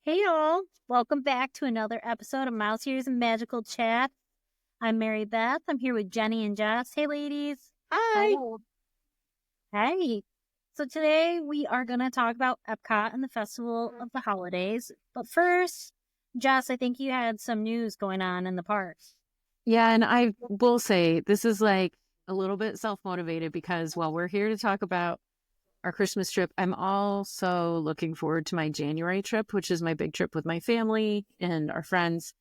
Hey y'all, welcome back to another episode of Mouse Ears and Magical Chat. I'm Mary Beth. I'm here with Jenny and Jess. Hey ladies. Hi. Hey. So today we are going to talk about Epcot and the Festival of the Holidays. But first, Jess, I think you had some news going on in the parks. Yeah, and I will say this is like a little bit self-motivated because while we're here to talk about our Christmas trip, I'm also looking forward to my January trip, which is my big trip with my family and our friends.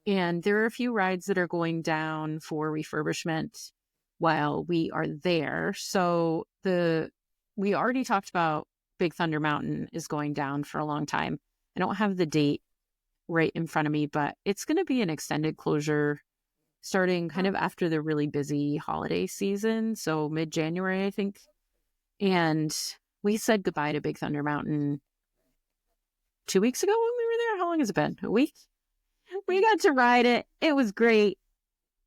And there are a few rides that are going down for refurbishment while we are there. So we already talked about Big Thunder Mountain is going down for a long time. I don't have the date right in front of me, but it's going to be an extended closure starting kind of after the really busy holiday season. So mid-January, I think. And we said goodbye to Big Thunder Mountain 2 weeks ago when we were there. How long has it been? A week? We got to ride it. It was great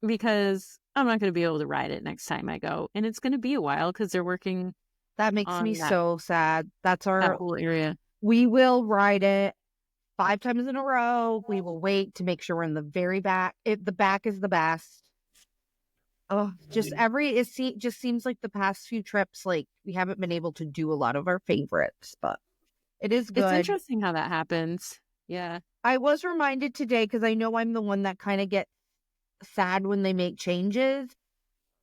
because I'm not going to be able to ride it next time I go. And it's going to be a while because they're working That makes on me so sad. That's that whole area. We will ride it 5 times in a row. We will wait to make sure we're in the very back. The back is the best. Oh, just just seems like the past few trips, like we haven't been able to do a lot of our favorites, but it is good. It's interesting how that happens. Yeah. I was reminded today because I know I'm the one that kind of gets sad when they make changes,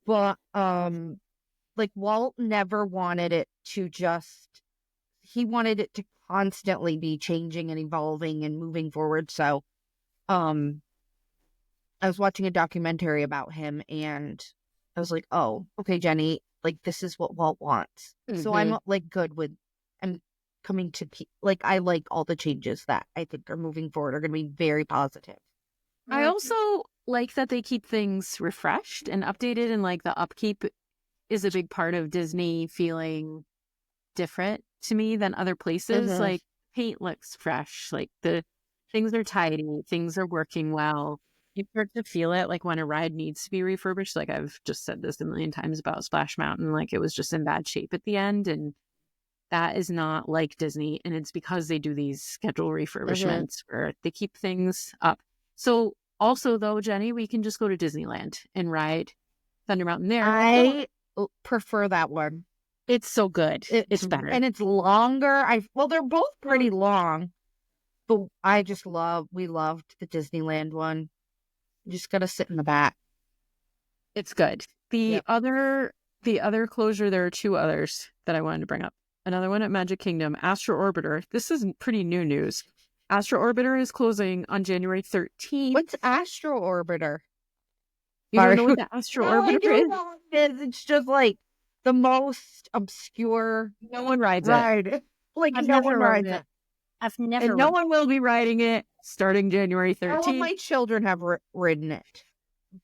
but like Walt never wanted it to he wanted it to constantly be changing and evolving and moving forward. So I was watching a documentary about him and I was like, oh, okay, Jenny, like this is what Walt wants. Mm-hmm. So I'm like good with and coming to like I like all the changes that I think are moving forward are going to be very positive. I also like that they keep things refreshed and updated, and like the upkeep is a big part of Disney feeling different to me than other places. Mhm. Like paint looks fresh, like the things are tidy, things are working well. You start to feel it like when a ride needs to be refurbished. Like I've just said this a million times about Splash Mountain, like it was just in bad shape at the end, and that is not like Disney. And it's because they do these schedule refurbishments where they keep things up. So also though, Jenny, we can just go to Disneyland and ride Thunder Mountain there. I prefer that one. It's so good. It's better. And it's longer. Well, they're both pretty long, but we loved the Disneyland one. You just gotta sit in the back. It's good. The other closure, there are 2 others that I wanted to bring up. Another one at Magic Kingdom, Astro Orbiter. This is pretty new news. Astro Orbiter is closing on January 13th. What's Astro Orbiter? You don't know what the Astro Orbiter is? It's just like the most obscure. No one rides it. Like I've no never one rides it. I've never And no one will be riding it starting January 13th. All of my children have ridden it.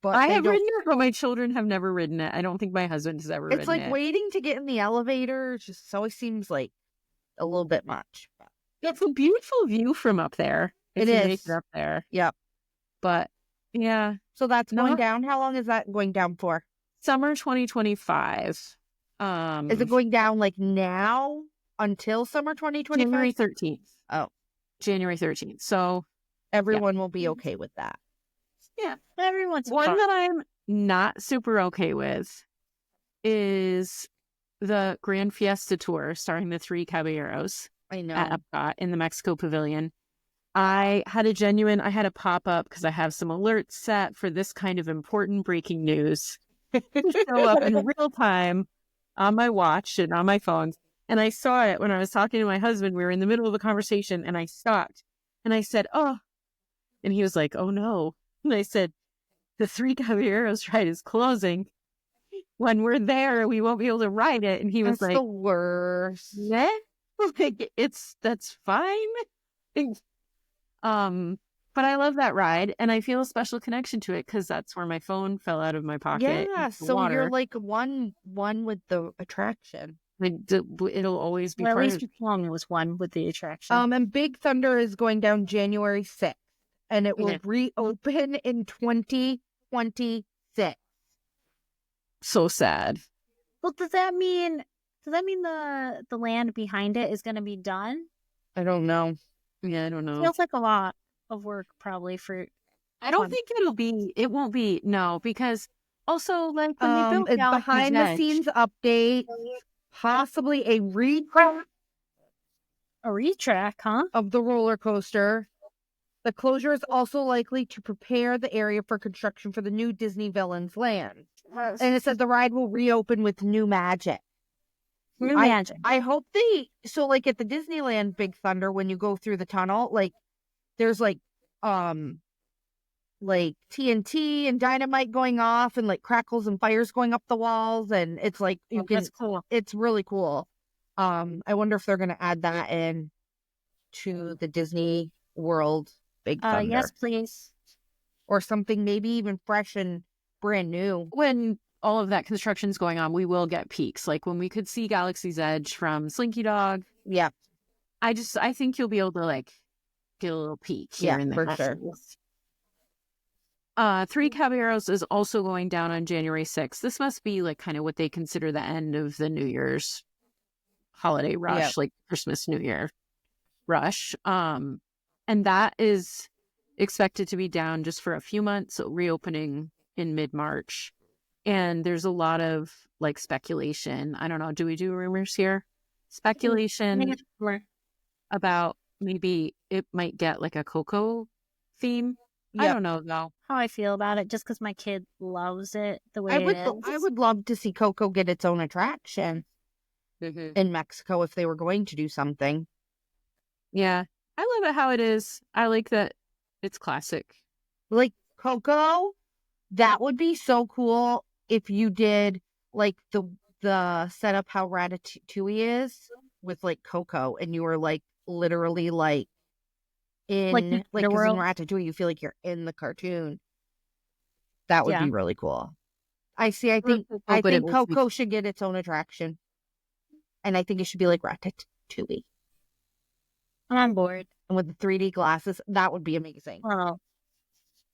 But I have ridden it, but my children have never ridden it. I don't think my husband has ever ridden it. It's like waiting to get in the elevator. It just always seems like a little bit much. It's a beautiful view from up there. It is. Make it up there. Yep. But yeah. So that's going down. How long is that going down for? Summer 2025. Is it going down like now until summer 2025? January 13th. Oh. January 13th. So everyone will be okay with that. Yeah. Everyone's one that I'm not super okay with is the Grand Fiesta Tour starring the 3 Caballeros. I know. At Epcot in the Mexico Pavilion. I had a pop-up because I have some alerts set for this kind of important breaking news to show up in real time on my watch and on my phone. And I saw it when I was talking to my husband. We were in the middle of a conversation and I stopped and I said, oh, and he was like, oh no. And I said, the 3 Caballeros ride is closing. When we're there, we won't be able to ride it. And he was That's like, the worst. Yeah, that's fine. But I love that ride, and I feel a special connection to it because that's where my phone fell out of my pocket. Yeah, so you're like one with the attraction. It'll always be. Well, at least long was one with the attraction. And Big Thunder is going down January 6th, and it will reopen in 2026. So sad. Well, does that mean the land behind it is going to be done? I don't know. Yeah, I don't know. Feels like a lot of work probably for. I don't fun. think it won't be, no, because also, like, when they built It's Galaxy's behind the Edge, scenes update, possibly a retrack A retrack, huh? of the roller coaster. The closure is also likely to prepare the area for construction for the new Disney Villains Land. And it said the ride will reopen with new magic. New magic. I hope so like at the Disneyland Big Thunder, when you go through the tunnel, like there's like TNT and dynamite going off and like crackles and fires going up the walls, and it's like That's cool. it's really cool. I wonder if they're gonna add that in to the Disney World Big Thunder. Yes, please. Or something maybe even fresh and brand new. when all of that construction's going on, we will get peaks. Like when we could see Galaxy's Edge from Slinky Dog. Yeah. I think you'll be able to like get a little peek here and there. For sure. Three Caballeros is also going down on January 6th. This must be like kind of what they consider the end of the New Year's holiday rush, like Christmas, New Year rush. And that is expected to be down just for a few months, so reopening in mid-March. And there's a lot of like speculation. I don't know. Do we do rumors here? Speculation about maybe it might get like a Coco theme. I don't know though how I feel about it, just because my kid loves it the way it is. I would love to see Coco get its own attraction in Mexico if they were going to do something. Yeah, I love it how it is. I like that it's classic. Like Coco, that would be so cool if you did like the setup how Ratatouille is with like Coco, and you were like literally like in like the because in world. Ratatouille you feel like you're in the cartoon. That would be really cool. I think Coco should get its own attraction, and I think it should be like Ratatouille. I'm on board. And with the 3D glasses, that would be amazing. Well,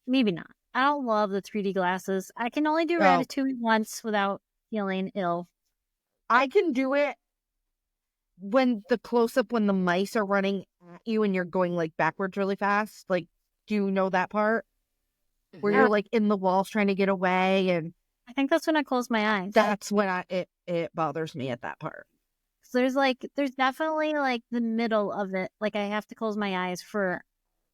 maybe not. I don't love the 3D glasses. I can only do Ratatouille once without feeling ill. I can do it when the close-up, when the mice are running at you and you're going like backwards really fast. Like, do you know that part? Where you're like in the walls trying to get away, and I think that's when I close my eyes. That's when it bothers me at that part. So there's definitely like the middle of it. Like I have to close my eyes for,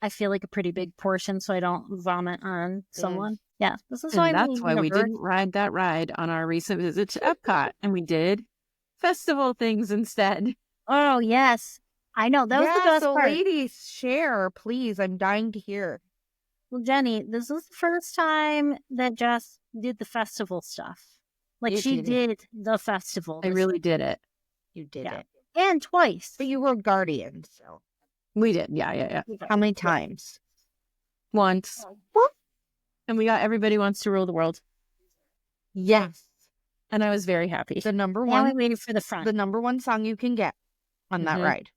I feel like a pretty big portion, so I don't vomit on someone. Yeah, this is why. That's why we didn't ride that ride on our recent visit to Epcot, and we did festival things instead. Oh yes, I know that was the best part. Ladies, share, please. I'm dying to hear. Well, Jenny, this is the first time that Jess did the festival stuff. Like she did the festival. I really did it. You did it. And twice. But you were Guardian, so. We did. Yeah. How many times? Once. And we got Everybody Wants to Rule the World. Yes. And I was very happy. The number one. Now we waited for the front. The number one song you can get on that ride.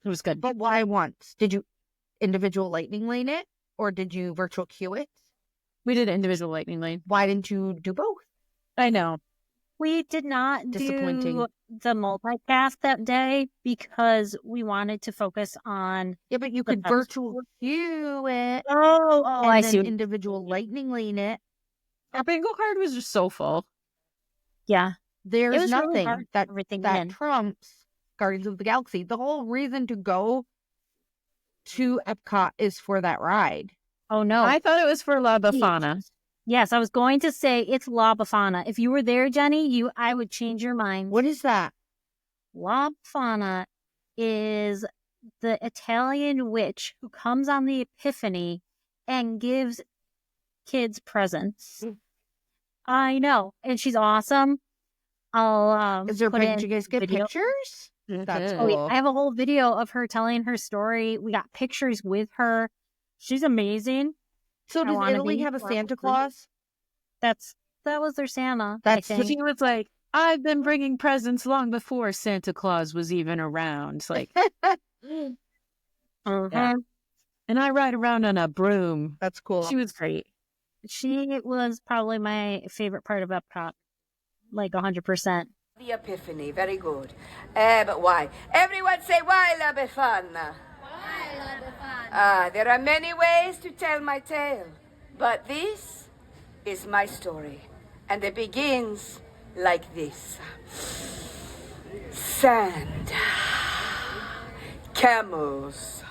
It was good. But why once? Did you individual lightning lane it? Or did you virtual queue it? We did individual lightning lane. Why didn't you do both? I know. We did not do the multicast that day because we wanted to focus on. Yeah, but you could virtual queue it. Oh, I see. Individual lightning lane it. Our bingo card was just so full. Yeah. There's nothing really that trumps Guardians of the Galaxy. The whole reason to go to Epcot is for that ride. Oh, no. I thought it was for La Befana. Yes, I was going to say it's La Befana. If you were there, Jenny, I would change your mind. What is that? La Befana is the Italian witch who comes on the Epiphany and gives kids presents. I know. And she's awesome. Is there did you guys get pictures? That's cool. I have a whole video of her telling her story. We got pictures with her. She's amazing. So does Italy have a Santa Claus? That was their Santa. She was like, I've been bringing presents long before Santa Claus was even around. Like, yeah. And I ride around on a broom. That's cool. She was great. She was probably my favorite part of Epcot. Like 100%. The Epiphany, very good. But why? Everyone say why La Befana? Why There are many ways to tell my tale, but this is my story, and it begins like this. Sand, camels,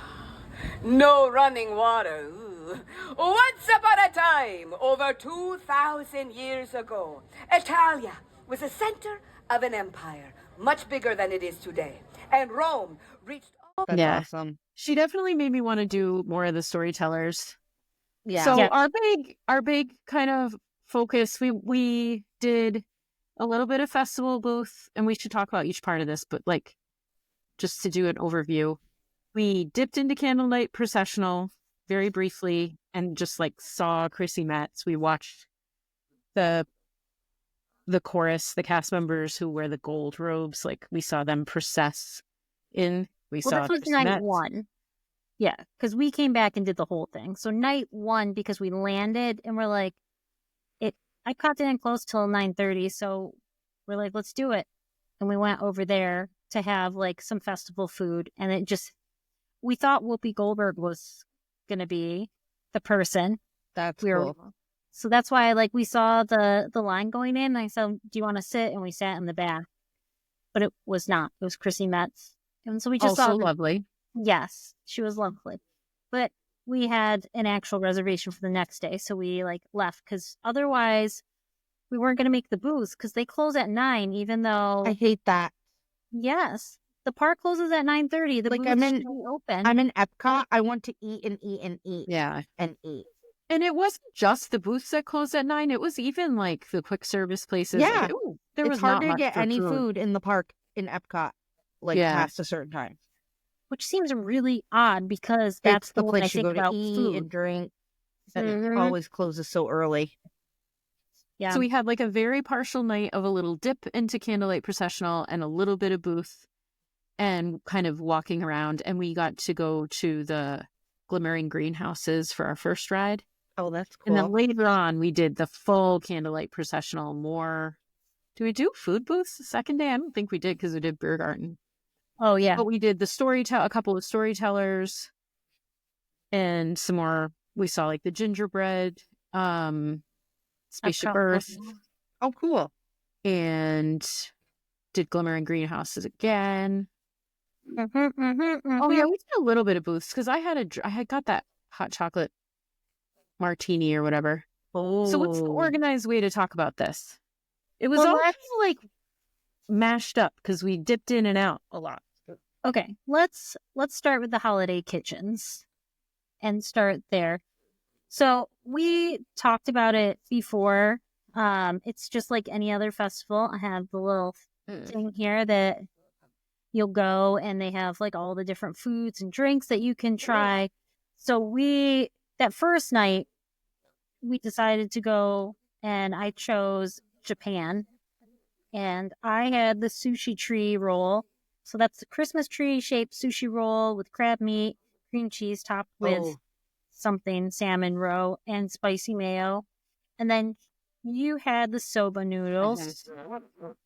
no running water. Ooh. Once upon a time, over 2,000 years ago, Italia was the center of an empire, much bigger than it is today. And Rome reached... That's Yeah. awesome. She definitely made me want to do more of the storytellers. Yeah. So Yeah. our big kind of focus, we did a little bit of festival booth, and we should talk about each part of this, but like just to do an overview, we dipped into Candlelight Processional very briefly and just like saw Chrissy Metz. We watched the chorus, the cast members who wear the gold robes, like we saw them process in. We Well, saw this was Chrissy night Metz. 1. Yeah, because we came back and did the whole thing. So night 1, because we landed and we're like, Epcot didn't close till 9:30, so we're like, let's do it. And we went over there to have like some festival food, and it just, we thought Whoopi Goldberg was gonna be the person. That's We were, cool. so that's why like we saw the line going in. And I said, do you want to sit? And we sat in the back, but it was not. It was Chrissy Metz, and so we just Also saw. lovely. Yes, she was lovely. But we had an actual reservation for the next day, so we like left because otherwise we weren't going to make the booth because they close at 9, even though I hate that. yes, the park closes at 9:30. The Like, booth should be open. I'm in Epcot. I want to eat and eat and eat Yeah. and eat. And it wasn't just the booths that closed at 9. It was even like the quick service places. Yeah. Like, there was It's hard not to much get for any food in the park in Epcot, like Yeah. past a certain time. Which seems really odd because that's It's the when I place you think go to about eat food. and drink. That Mhm. always closes so early. Yeah. So we had like a very partial night of a little dip into Candlelight Processional and a little bit of booth and kind of walking around. And we got to go to the glimmering greenhouses for our first ride. Oh, that's cool. And then later on, we did the full Candlelight Processional. More. Do we do food booths the second day? I don't think we did because we did Beer Garden. Oh yeah. But we did a couple of storytellers and some more. We saw like the gingerbread, Spaceship Epcot. Earth, Oh, cool. and did Glimmering Greenhouses again. Mm-hmm. Oh yeah, we did a little bit of booths because I had got that hot chocolate martini or whatever. Oh. So what's the organized way to talk about this? It was Well, all kind of like mashed up because we dipped in and out a lot. Okay, let's start with the holiday kitchens and start there. So we talked about it before. It's just like any other festival. I have the little thing here that you'll go and they have like all the different foods and drinks that you can try. So that first night, we decided to go and I chose Japan. And I had the sushi tree roll. So that's the Christmas tree shaped sushi roll with crab meat, cream cheese topped with something, salmon roe, and spicy mayo. And then you had the soba noodles,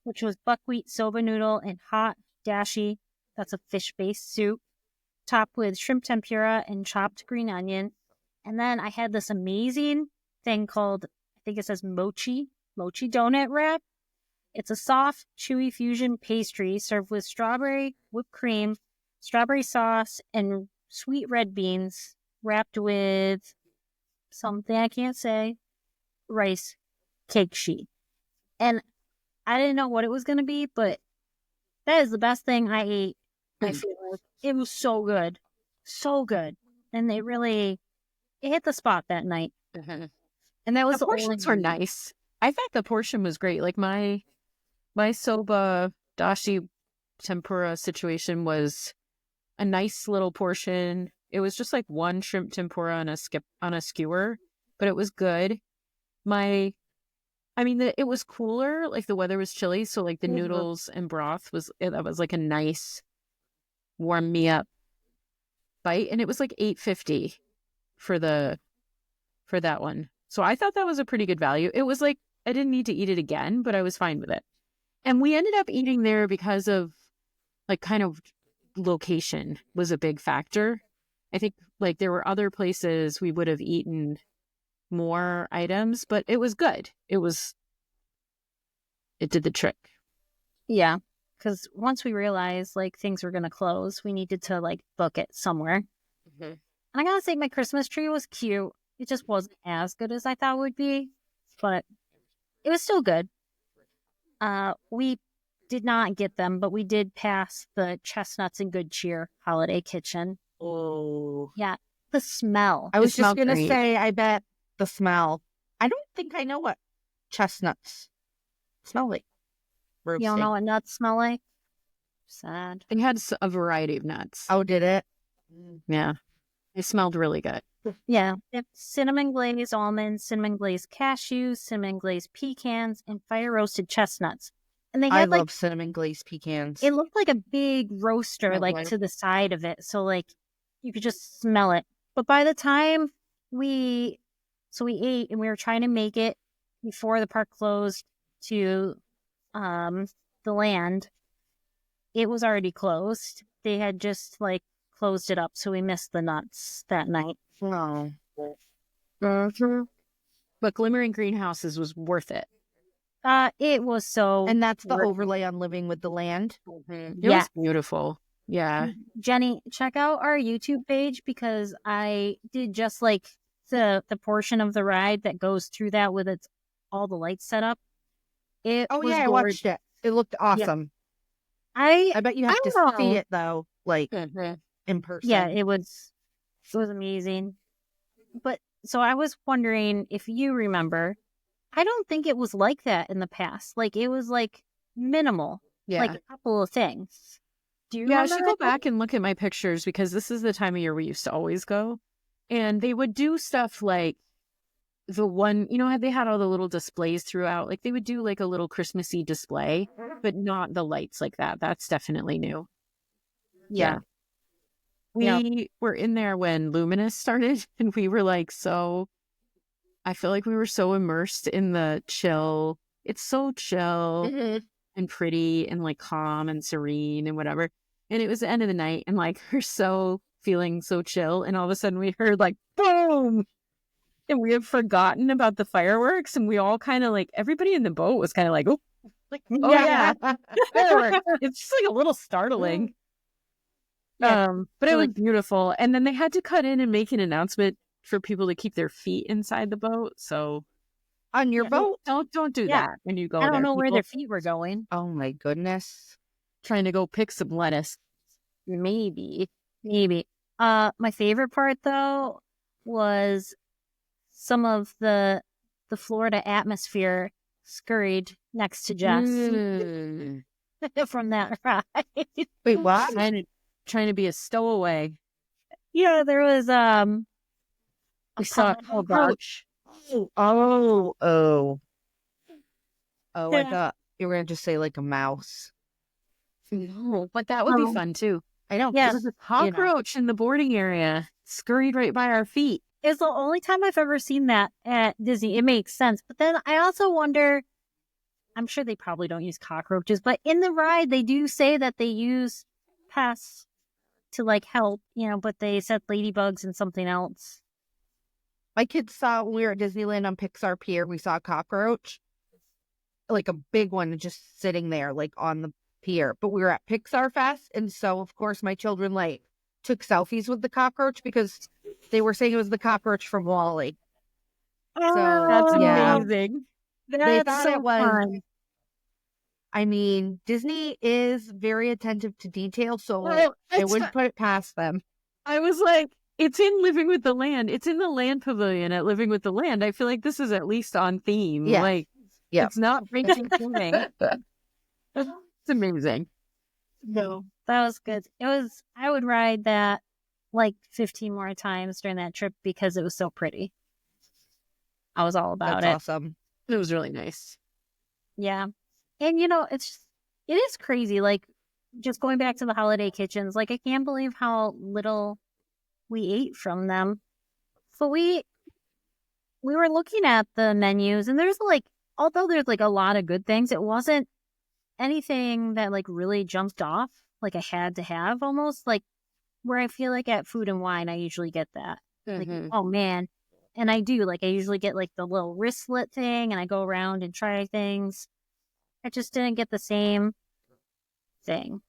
which was buckwheat soba noodle and hot dashi. That's a fish-based soup, topped with shrimp tempura and chopped green onion. And then I had this amazing thing called, I think it says mochi donut wrap. It's a soft, chewy fusion pastry served with strawberry, whipped cream, strawberry sauce, and sweet red beans wrapped with something I can't say, rice cake sheet. And I didn't know what it was going to be, but that is the best thing I ate. I feel like it was so good. So good. And it hit the spot that night. Mm-hmm. And that was The portions were nice. I thought the portion was great. Like my soba dashi tempura situation was a nice little portion. It was just like one shrimp tempura on a skewer, but it was good. It was cooler. Like the weather was chilly, so like the noodles and broth was like a nice warm me up bite, and it was like $8.50 for that one. So I thought that was a pretty good value. It was like I didn't need to eat it again, but I was fine with it. And we ended up eating there because of like kind of location was a big factor. I think Like there were other places we would have eaten more items, but it was good. It did the trick. Yeah. Because once we realized like things were going to close, we needed to like book it somewhere. Mhm. And I gotta say, my Christmas tree was cute. It just wasn't as good as I thought it would be, but it was still good. We did not get them, but we did pass the Chestnuts and Good Cheer holiday kitchen. Oh, Yeah, the smell. I was just smelled going to great. say, I bet the smell. I don't think I know what chestnuts smell like. You don't know what nuts smell like? Sad. They had a variety of nuts. Oh, did it? Yeah. It smelled really good. Yeah, cinnamon glazed almonds, cinnamon glazed cashews, cinnamon glazed pecans, and fire roasted chestnuts. And they I had like love cinnamon glazed pecans. it looked like a big roaster Oh, like right. to the side of it, so like you could just smell it. But by the time we ate and we were trying to make it before the park closed to the land, it was already closed. They had just like closed it up, so we missed the nuts that night. No. But Glimmering Greenhouses was worth it. It was so And that's the worth it. overlay on Living with the Land. It Yeah. was beautiful. Yeah. Jenny, check out our YouTube page because I did just like the portion of the ride that goes through that with its all the lights set up. It Oh, was yeah, I watched it. It looked awesome. I I bet you have to don't see know. it, though, like in person. Yeah, it was amazing. But so I was wondering if you remember, I don't think it was like that in the past. Like it was like minimal, Yeah. like a couple of things. Do you Yeah, I remember should go that? back and look at my pictures because this is the time of year we used to always go. And they would do stuff like the one, how they had all the little displays throughout. Like they would do like a little Christmassy display, but not the lights like that. That's definitely new. Yeah. We were in there when Luminous started and we were like, I feel like we were so immersed in the chill. It's so chill and pretty and like calm and serene and whatever. And it was the end of the night and like we're so feeling so chill. And all of a sudden we heard like boom. And we had forgotten about the fireworks. And we all kind of like, everybody in the boat was kind of like, oh yeah, fireworks. It's just like a little startling. Yeah. But it was beautiful. And then they had to cut in and make an announcement for people to keep their feet inside the boat. So On your boat? don't do that when you go I there. don't know where People their feet were going. Oh, my goodness. trying to go pick some lettuce. Maybe. My favorite part though was some of the Florida atmosphere scurried next to Jess from that ride. Wait, what? Trying to be a stowaway. Yeah, there was We saw a cockroach. Oh, I Yeah. thought you were going to just say like a mouse. No, but that would be fun too. I know. Yeah. There was a cockroach in the boarding area, scurried right by our feet. It's the only time I've ever seen that at Disney. It makes sense. But then I also wonder, I'm sure they probably don't use cockroaches, but in the ride, they do say that they use pests to like help, but they said ladybugs and something else. My kids saw when we were at Disneyland on Pixar Pier, we saw a cockroach, like a big one just sitting there, like on the pier. But we were at Pixar Fest, and so of course my children like took selfies with the cockroach because they were saying it was the cockroach from Wall-E. Oh, That's yeah. amazing. That's thought so it was- fun. I mean, Disney is very attentive to detail, so Well, I wouldn't put it past them. I was like, it's in Living with the Land. It's in the Land Pavilion at Living with the Land. I feel like this is at least on theme. Yeah. Like, Yeah. it's not breaking swimming. It's amazing. No, that was good. I would ride that like 15 more times during that trip because it was so pretty. I was all about That's it. awesome. It was really nice. Yeah. And it is crazy. Like just going back to the holiday kitchens, like I can't believe how little we ate from them. But we were looking at the menus and although there's like a lot of good things, it wasn't anything that like really jumped off like I had to have almost. Like where I feel like at Food and Wine, I usually get that. Like, Mhm. oh man. And I do, like, I usually get like the little wristlet thing and I go around and try things. I just didn't get the same thing.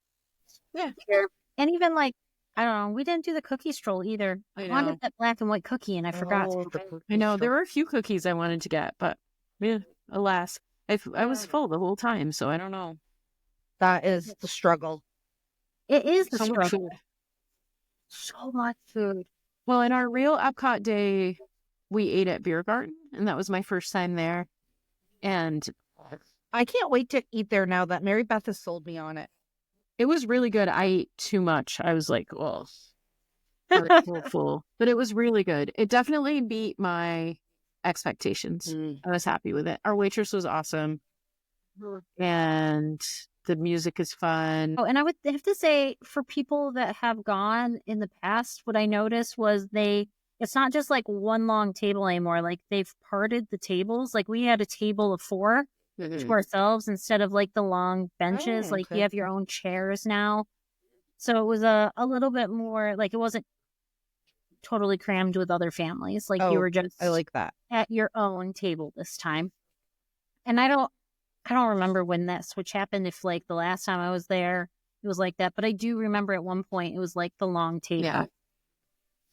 Yeah. Here. And even like, I don't know, we didn't do the cookie stroll either. I I know. wanted that black and white cookie and I forgot. Oh, to. the cookie I know there stroll. were a few cookies I wanted to get, but yeah, alas, I was full the whole time, so I don't know. That is the struggle. It is the So much struggle. food. So much food. Well, in our real Epcot day, we ate at Beer Garden, and that was my first time there. And I can't wait to eat there now that Mary Beth has sold me on it. it was really good. I ate too much. I was like, oh, full. But it was really good. It definitely beat my expectations. I was happy with it. Our waitress was awesome. And the music is fun. Oh, and I would have to say, for people that have gone in the past, what I noticed was it's not just like one long table anymore. Like they've parted the tables. Like we had a table of 4 to ourselves instead of like the long benches. Oh, Like okay. you have your own chairs now. So it was a little bit more, like it wasn't totally crammed with other families. Like you were just I like that. at your own table this time. And I don't remember when that switch happened. If like the last time I was there, it was like that. But I do remember at one point it was like the long table. Yeah.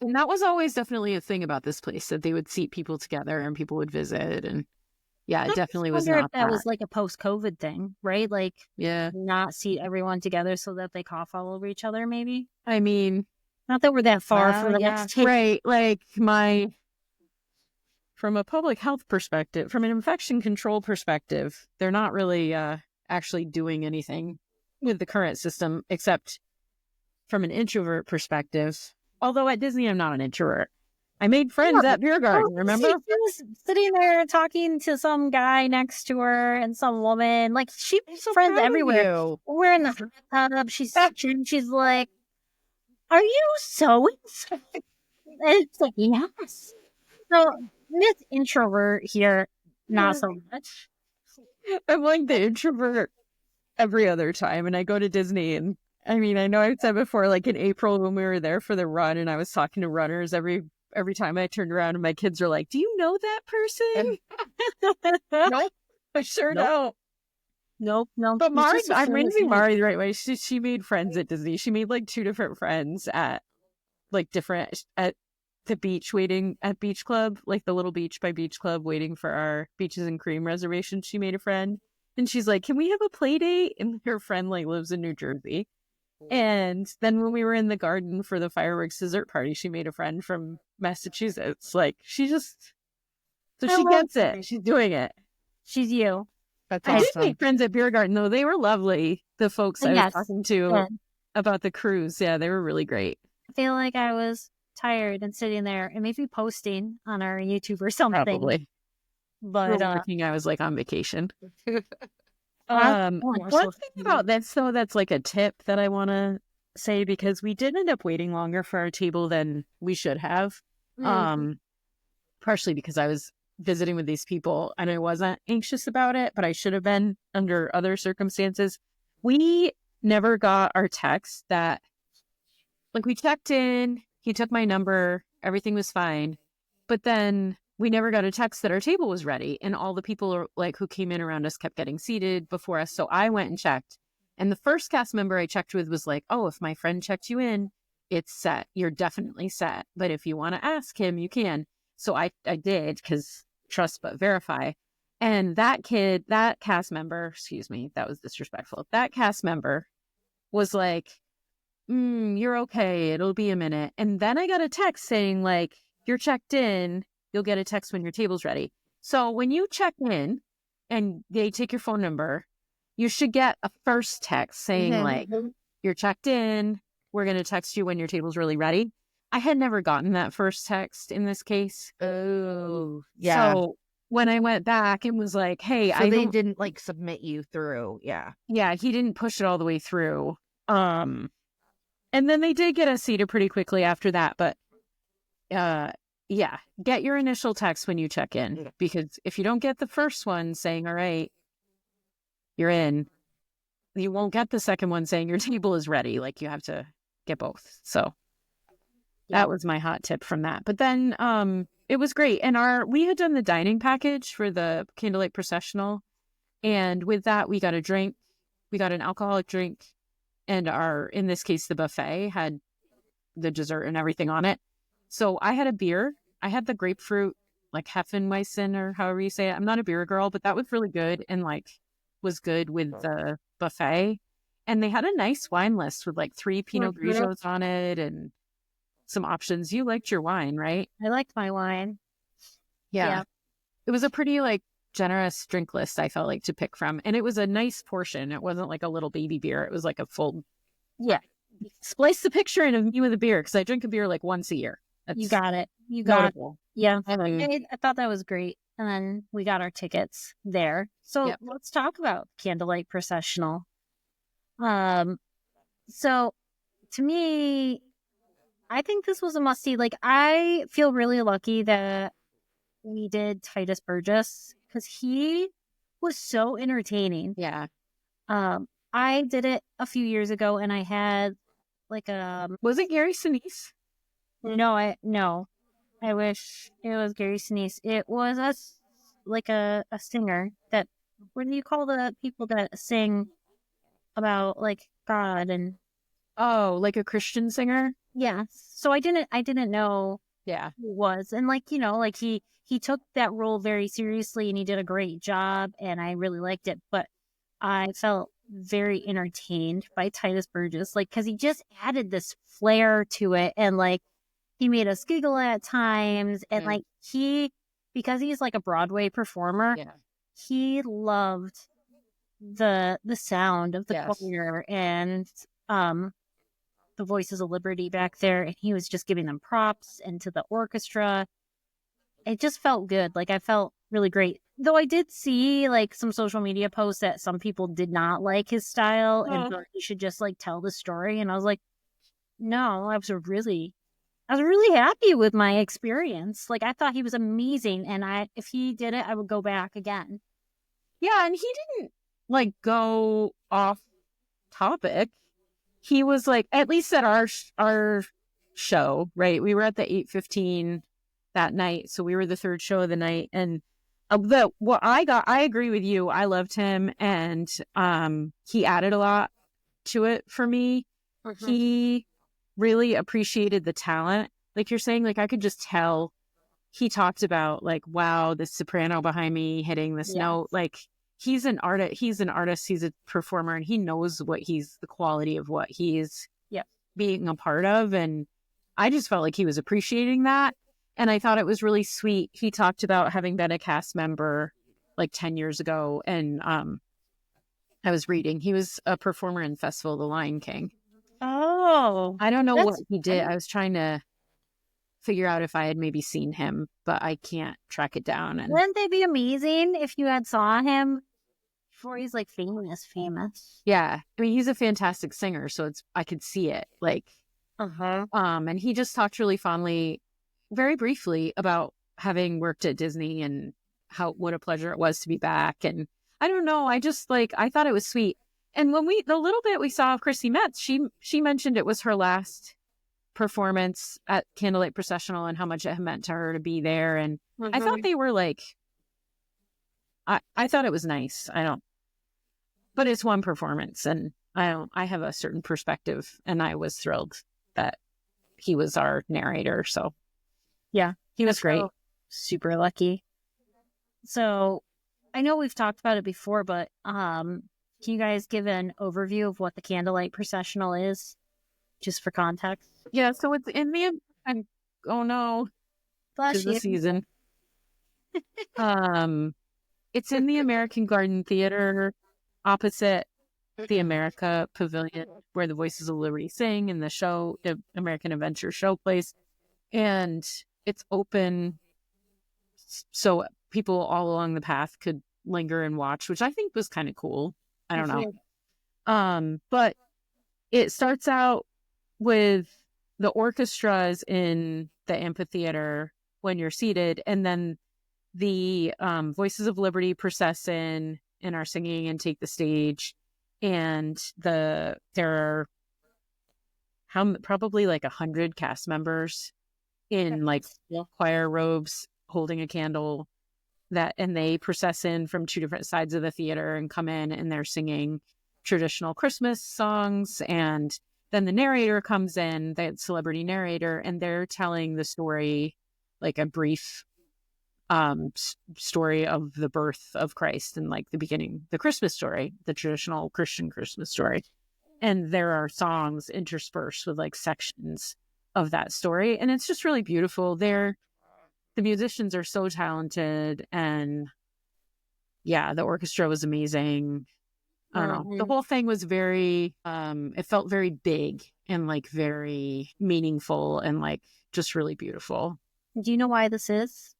And that was always definitely a thing about this place, that they would seat people together and people would visit. And yeah, it definitely was wonder not if that was like a post-COVID thing, right? Like Yeah. not seat everyone together so that they cough all over each other, maybe. I mean, Not that we're that far Well, from the yeah. next table. right. Like from a public health perspective, from an infection control perspective, they're not really actually doing anything with the current system, except from an introvert perspective. Although at Disney, I'm not an introvert. I made friends at Beer Garden, remember? She was sitting there talking to some guy next to her and some woman. Like she I'm makes so friends proud of everywhere. you. We're in the hot tub. She's like, "Are you sewing?" And it's like, yes. So Miss Introvert here, not so much. I'm like the introvert every other time. And I go to Disney, and I mean, I know I've said before, like in April when we were there for the run and I was talking to runners every time I turned around and my kids are like, "Do you know that person?" Nope, I sure Nope. don't. No. But it's Mari, just a I'm friend raising of Mari the right way. She made friends at Disney. She made like 2 different friends at like different at the beach waiting at Beach Club, like the little beach by Beach Club, waiting for our Beaches and Cream reservation. She made a friend, and she's like, "Can we have a play date?" And her friend like lives in New Jersey. And then when we were in the garden for the fireworks dessert party, she made a friend from Massachusetts. Like she gets it. She's doing it. She's you. That's I did awesome. make friends at Beer Garden though. They were lovely. The folks I was Yes. talking to Yeah. about the cruise. Yeah, they were really great. I feel like I was tired and sitting there and maybe posting on our YouTube or something. Probably. But Working, I was like on vacation. more One social thing media. about this though, that's like a tip that I want to say, because we did end up waiting longer for our table than we should have. Partially because I was visiting with these people and I wasn't anxious about it, but I should have been under other circumstances. We never got our text that, like, we checked in, he took my number, everything was fine, but then we never got a text that our table was ready, and all the people like who came in around us kept getting seated before us. So I went and checked, and the first cast member I checked with was like, "Oh, if my friend checked you in, it's set. You're definitely set. But if you want to ask him, you can." So I did, because trust but verify. And that cast member, excuse me, that was disrespectful. That cast member was like, "You're okay. It'll be a minute." And then I got a text saying like, "You're checked in. You'll get a text when your table's ready." So when you check in and they take your phone number, you should get a first text saying like, "You're checked in. We're going to text you when your table's really ready." I had never gotten that first text in this case. Oh, yeah. So when I went back and was like, "Hey, So they didn't like submit you through. Yeah. Yeah, he didn't push it all the way through. And then they did get us seated pretty quickly after that. But yeah, get your initial text when you check in, because if you don't get the first one saying, "All right, you're in," you won't get the second one saying your table is ready. Like, you have to get both. So That was my hot tip from that. But then it was great. And we had done the dining package for the Candlelight Processional. And with that, we got a drink. We got an alcoholic drink. And in this case, the buffet had the dessert and everything on it. So I had a beer. I had the grapefruit, like Heffenweizen or however you say it. I'm not a beer girl, but that was really good and like was good with the buffet. And they had a nice wine list with like 3 Pinot Grigios on it and some options. You liked your wine, right? I liked my wine. Yeah. It was a pretty like generous drink list, I felt like, to pick from. And it was a nice portion. It wasn't like a little baby beer. It was like a full. Yeah. Splice the picture in of me with a beer because I drink a beer like once a year. You got it. You got notable. it. Yeah. I thought that was great. And then we got our tickets there. So let's talk about Candlelight Processional. So to me, I think this was a must-see. Like, I feel really lucky that we did Titus Burgess because he was so entertaining. Yeah. I did it a few years ago and I had like was it Gary Sinise? No, I wish it was Gary Sinise. It was a singer that, what do you call the people that sing about like God and like a Christian singer? Yeah. So I didn't know who it was. And like, like he took that role very seriously and he did a great job and I really liked it. But I felt very entertained by Titus Burgess, like, because he just added this flair to it and like he made us giggle at times. And like because he's like a Broadway performer, he loved the sound of the choir and the Voices of Liberty back there, and he was just giving them props and to the orchestra. It just felt good. Like, I felt really great. Though I did see like some social media posts that some people did not like his style and thought he should just like tell the story. And I was like, no, I was really happy with my experience. Like, I thought he was amazing, and if he did it, I would go back again. Yeah, and he didn't like go off topic. He was like, at least at our show, right? We were at the 8:15 that night, so we were the third show of the night. And I agree with you. I loved him, and he added a lot to it for me. He really appreciated the talent, like you're saying. Like, I could just tell. He talked about like, wow, this soprano behind me hitting this note, like. He's an artist. He's a performer, and he knows the quality of what he's being a part of. And I just felt like he was appreciating that. And I thought it was really sweet. He talked about having been a cast member like 10 years ago. And I was reading, he was a performer in Festival of the Lion King. Oh, I don't know what he did. I was trying to figure out if I had maybe seen him, but I can't track it down. And wouldn't they be amazing if you had saw him before he's like famous? Yeah. I mean, he's a fantastic singer, so I could see it. Like, and he just talked really fondly, very briefly, about having worked at Disney and what a pleasure it was to be back. And I don't know, I just like, I thought it was sweet. And when the little bit we saw of Chrissy Metz, she mentioned it was her last performance at Candlelight Processional and how much it meant to her to be there. And I thought they were like, I thought it was nice. But it's one performance, and I have a certain perspective, and I was thrilled that he was our narrator. So yeah, he was great. Super lucky. So I know we've talked about it before, but can you guys give an overview of what the Candlelight Processional is, just for context? Yeah, so it's in the the season. It's in the American Garden Theater, opposite the America Pavilion, where the Voices of Liberty sing, and the American Adventure show place. And it's open so people all along the path could linger and watch, which I think was kind of cool. I don't know. But it starts out with the orchestras in the amphitheater when you're seated, and then the Voices of Liberty process in and are singing and take the stage, and there are probably like 100 cast members in like choir robes holding a candle and they process in from 2 different sides of the theater and come in and they're singing traditional Christmas songs. And then the narrator comes in, the celebrity narrator, and they're telling the story, like a brief story of the birth of Christ and like the beginning, the Christmas story, the traditional Christian Christmas story. And there are songs interspersed with like sections of that story. And it's just really beautiful. The musicians are so talented, and yeah, the orchestra was amazing. I don't know. The whole thing was very, it felt very big and like very meaningful and like just really beautiful. Do you know why this is?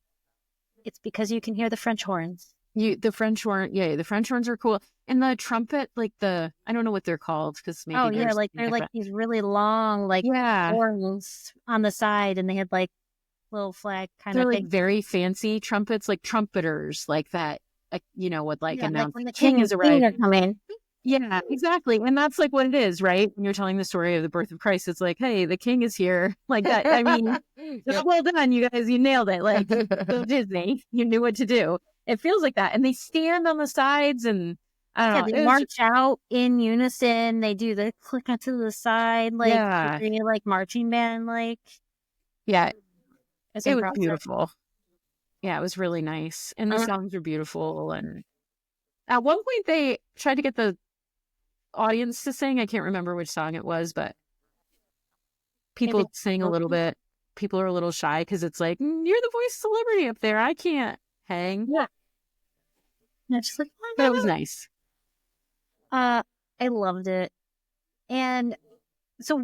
It's because you can hear the French horns. The French horns are cool. And the trumpet, like I don't know what they're called because maybe they're like these really long horns on the side, and they had like little flag kind of thing. They're like very fancy trumpets, like trumpeters, like that. Would like announce like when the king is arriving. Coming. Yeah, exactly. And that's like what it is, right? When you're telling the story of the birth of Christ, it's like, hey, the king is here. Like that. I mean, well done, you guys. You nailed it. Like go Disney. You knew what to do. It feels like that. And they stand on the sides and I don't know. They march out in unison. They do the click onto the side, like really like marching band, like. Yeah. It was beautiful. Yeah, it was really nice. And the songs were beautiful. And at one point they tried to get the audience to sing. I can't remember which song it was, but people sing a little bit. People are a little shy because it's like, you're the voice celebrity up there. I can't hang. Yeah. And just like, but it was nice. I loved it. And so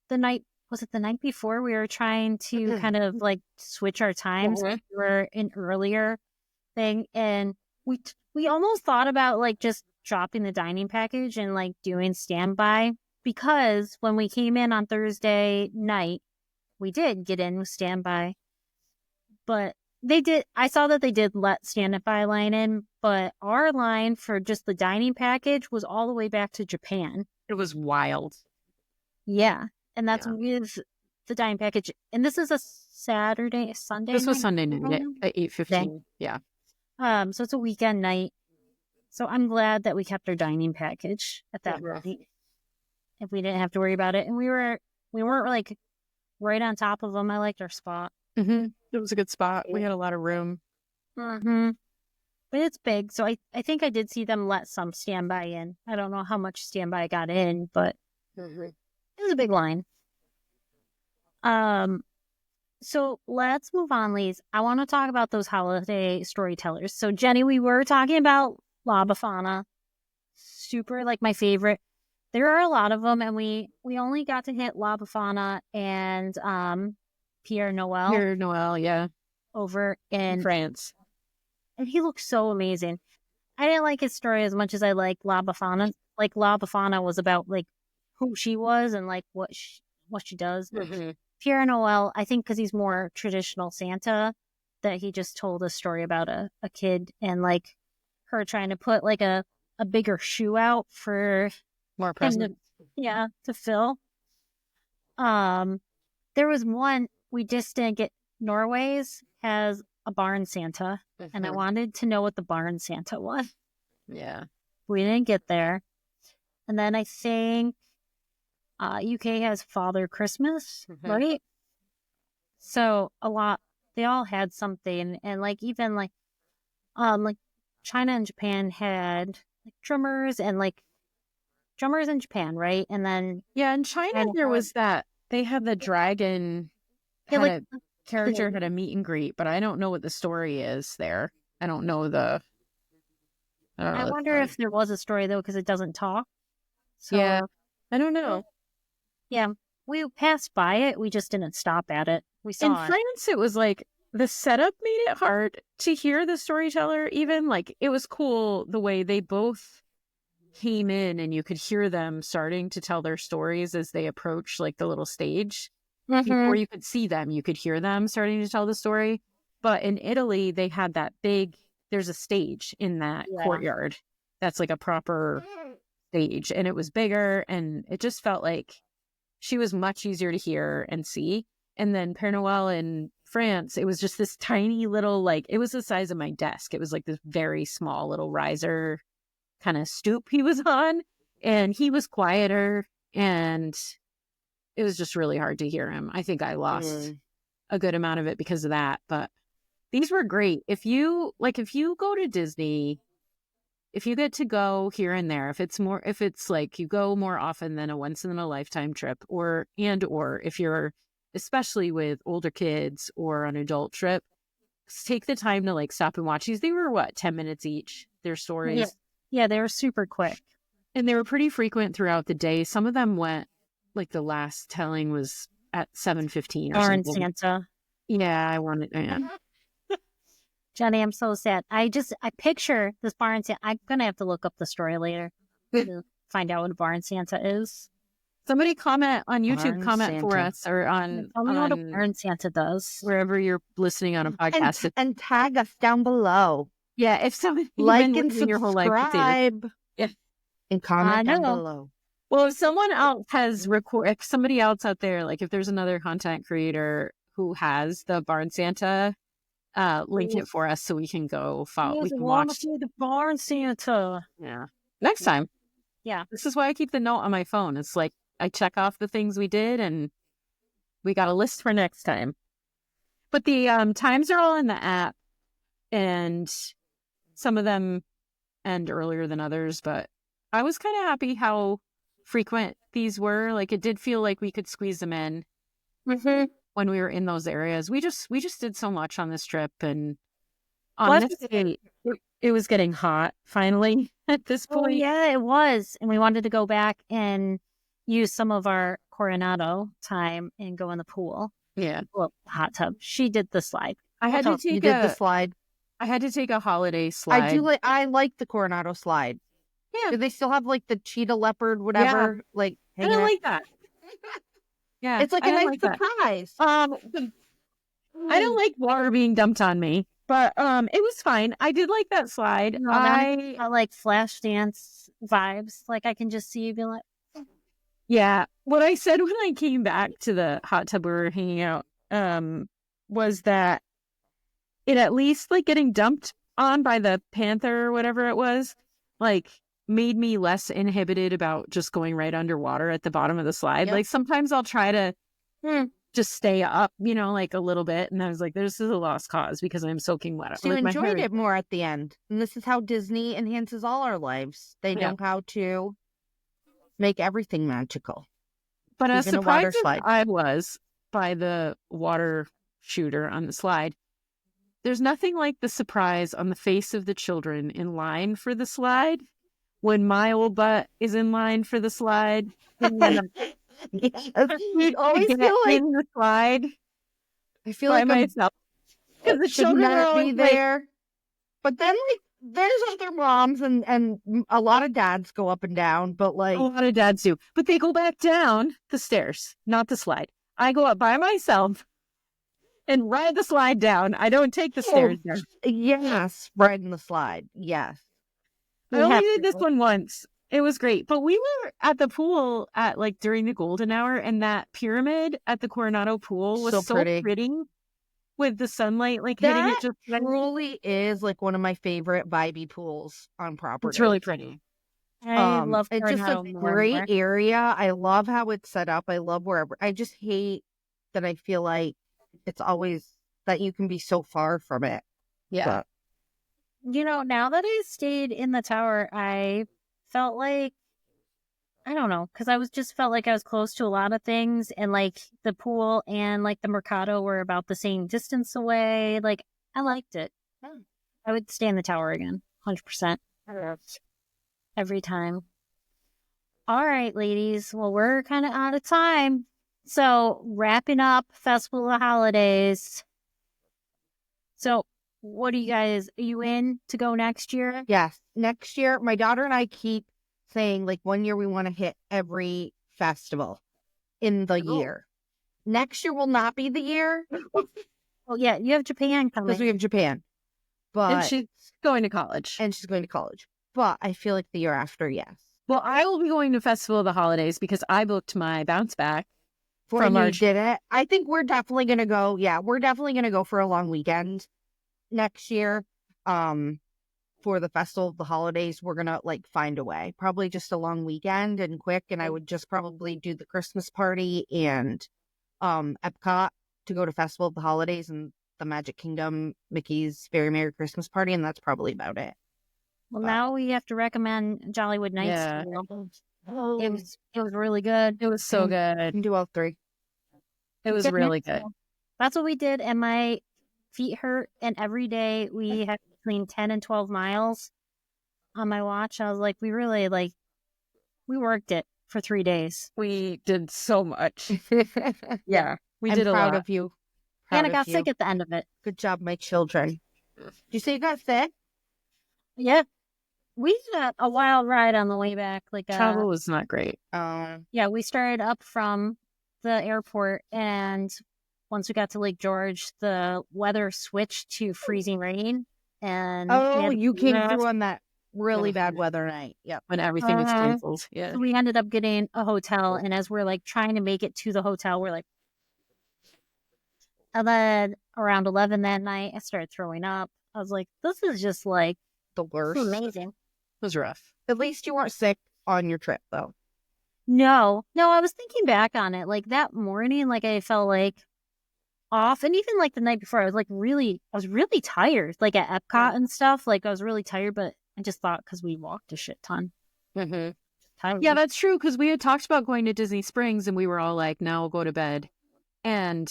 the night before, we were trying to kind of like switch our times. We were an earlier thing, and we almost thought about like just dropping the dining package and like doing standby, because when we came in on Thursday night, we did get in with standby, but I saw that they did let standby line in, but our line for just the dining package was all the way back to Japan. It was wild. Yeah. And that's with the dining package. And this is a Sunday. This was Sunday night at 8:15. Yeah. So it's a weekend night. So I'm glad that we kept our dining package at that rate, if we didn't have to worry about it. And we weren't like right on top of them. I liked our spot. Mm-hmm. It was a good spot. We had a lot of room. Mm-hmm. But it's big, so I think I did see them let some standby in. I don't know how much standby got in, but it was a big line. So let's move on, Lise. I want to talk about those holiday storytellers. So Jenny, we were talking about La Befana. Super, like, my favorite. There are a lot of them, and we only got to hit La Befana and Pierre Noël. Pierre Noël, yeah. Over in France. And he looks so amazing. I didn't like his story as much as I like La Befana. Like, La Befana was about like who she was and like what she does. Mm-hmm. Pierre Noël, I think because he's more traditional Santa, that he just told a story about a kid and like her trying to put like a bigger shoe out for more presents. To fill. There was one we just didn't get. Norway's has a barn Santa, and I wanted to know what the barn Santa was. Yeah. We didn't get there. And then I think UK has Father Christmas, right? So they all had something, and like even like China and Japan had like drummers in Japan, right? And then in China there was that they had the dragon character had a meet and greet, but I don't know what the story is there. I don't know I wonder if there was a story though, because it doesn't talk. So, yeah, I don't know. Yeah, we passed by it. We just didn't stop at it. We saw in France. It was like the setup made it hard to hear the storyteller. Even like it was cool the way they both came in, and you could hear them starting to tell their stories as they approached like the little stage. Before you could see them, you could hear them starting to tell the story. But in Italy, they had there's a stage in that courtyard. That's like a proper stage. And it was bigger. And it just felt like she was much easier to hear and see. And then Père Noël in France, it was just this tiny little, like, it was the size of my desk. It was like this very small little riser kind of stoop he was on. And he was quieter, and it was just really hard to hear him. I think I lost a good amount of it because of that. But these were great. If you go to Disney, if you get to go here and there, if it's like you go more often than a once in a lifetime trip, or if you're especially with older kids or an adult trip, take the time to like stop and watch these. They were 10 minutes each, their stories. Yeah, they were super quick. And they were pretty frequent throughout the day. Some of them went, like the last telling was at 7:15 or Barn something. Santa. Yeah, I wanted. Jenny, I'm so sad. I picture this Barn Santa. I'm gonna have to look up the story later to find out what a Barn Santa is. Somebody comment on YouTube, Barn comment for Santa. us, or on Tell me what a Barn Santa does. wherever you're listening on a podcast. And tag us down below. Yeah, if somebody Like you've been and listening your whole life to see this. subscribe. Yeah. And comment down know. below. Well, if someone else if somebody else out there, like if there's another content creator who has the Barn Santa, link it for us so we can go follow. We can watch the Barn Santa. Yeah. Next time. Yeah. This is why I keep the note on my phone. It's like I check off the things we did, and we got a list for next time. But the times are all in the app, and some of them end earlier than others, but I was kind of happy how frequent these were. Like it did feel like we could squeeze them in when we were in those areas. We just did so much on this trip, and on this day, it was getting hot finally at this point. Oh, yeah, it was. And we wanted to go back and use some of our Coronado time and go in the pool. Yeah. Well, hot tub. She did the slide. I had to take You did the slide. I had to take a holiday slide. I like the Coronado slide. Yeah. Do they still have like the cheetah leopard, whatever? Like I hanging don't out? like that. Yeah. It's like I a don't nice like that. surprise. I don't like water being dumped on me, but it was fine. I did like that slide. No, I like flash dance vibes. Like I can just see you being like, Yeah. What I said when I came back to the hot tub we were hanging out was that it at least like getting dumped on by the panther or whatever it was, like made me less inhibited about just going right underwater at the bottom of the slide. Yep. Like sometimes I'll try to just stay up, like a little bit. And I was like, this is a lost cause because I'm soaking wet. So you like, my enjoyed hair- it more at the end. And this is how Disney enhances all our lives. They know how to make everything magical. But as Even a water surprised as slide. I was by the water shooter on the slide, there's nothing like the surprise on the face of the children in line for the slide when my old butt is in line for the slide. And then You always get feel like in the slide I feel by like myself. Because the should children are not be always like, there. But then like there's other moms and a lot of dads go up and down, but like a lot of dads do. But they go back down the stairs, not the slide. I go up by myself and ride the slide down. I don't take the stairs down. yes, riding the slide. Yes. I only did this one once. It was great. But we were at the pool at like during the golden hour, and that pyramid at the Coronado pool was so pretty with the sunlight like hitting it just truly is like one of my favorite vibey pools on property. It's really pretty. I love it's just a great area. I love how it's set up. I love wherever. I just hate that I feel like it's always that you can be so far from it. Yeah. But, now that I stayed in the tower, I felt like, I don't know, because I felt like I was close to a lot of things, and like the pool and like the Mercado were about the same distance away. Like I liked it. I would stay in the tower again, 100%. Every time. All right, ladies. Well, we're kind of out of time. So wrapping up Festival of Holidays. So what are you in to go next year? yes. Next year, my daughter and I keep saying like one year we want to hit every festival in the year. Next year will not be the year Oh, yeah. You have Japan coming. because we have Japan. But And she's going to college. and she's going to college. But I feel like the year after, yes. Well, I will be going to Festival of the Holidays because I booked my bounce back. From you did it. I think we're definitely gonna go. Yeah, we're definitely gonna go for a long weekend next year. For the Festival of the Holidays, we're gonna like find a way. Probably just a long weekend and quick. And I would just probably do the Christmas party and Epcot to go to Festival of the Holidays and the Magic Kingdom Mickey's Very Merry Christmas Party, and that's probably about it. Well, now we have to recommend Jollywood Nights. Yeah. It was really good. It was so good. Can do all three. It was really good. That's what we did, and my feet hurt. And every day we had between 10 and 12 miles on my watch. I was like, we really we worked it for 3 days. We did so much. Yeah, we I'm did a proud lot. of you. And I Proud got of you. sick at the end of it. Good job, my children. Did you say you got sick? Yeah. We had a wild ride on the way back. Travel was not great. Yeah, we started up from the airport, and once we got to Lake George, the weather switched to freezing rain. And you came through on that really bad weather night. Yep. When everything was canceled. Yeah. So we ended up getting a hotel, and as we're trying to make it to the hotel, we're and then around 11 that night, I started throwing up. I was like, this is just the worst. amazing. It was rough. At least you weren't sick on your trip, though. No, I was thinking back on it. That morning, I felt off. And even the night before, I was really tired. At Epcot and stuff, I was really tired, but I just thought because we walked a shit ton. Mm-hmm. Tired. Yeah, that's true. Because we had talked about going to Disney Springs and we were all like, now we'll go to bed. And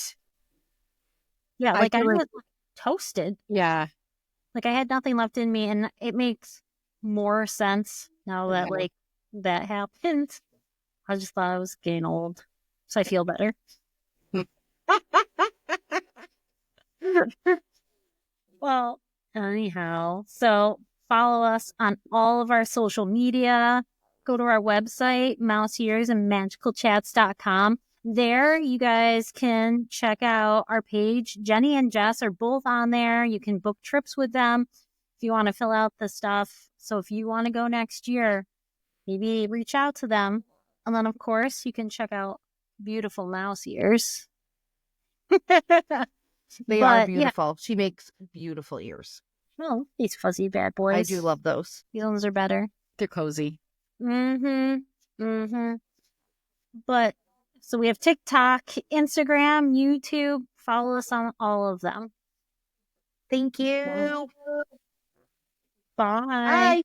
yeah, I was toasted. Yeah. I had nothing left in me, and it makes more sense now that that happened. I just thought I was getting old, so I feel better. Well, anyhow, so follow us on all of our social media. Go to our website, mouseearsandmagicalchats.com. There, you guys can check out our page. Jenny and Jess are both on there. You can book trips with them if you want to fill out the stuff. So if you want to go next year, maybe reach out to them. And then, of course, you can check out beautiful mouse ears. They are beautiful. Yeah. She makes beautiful ears. Oh, these fuzzy bad boys. I do love those. These ones are better. They're cozy. But so we have TikTok, Instagram, YouTube. Follow us on all of them. Thank you. Bye. Bye.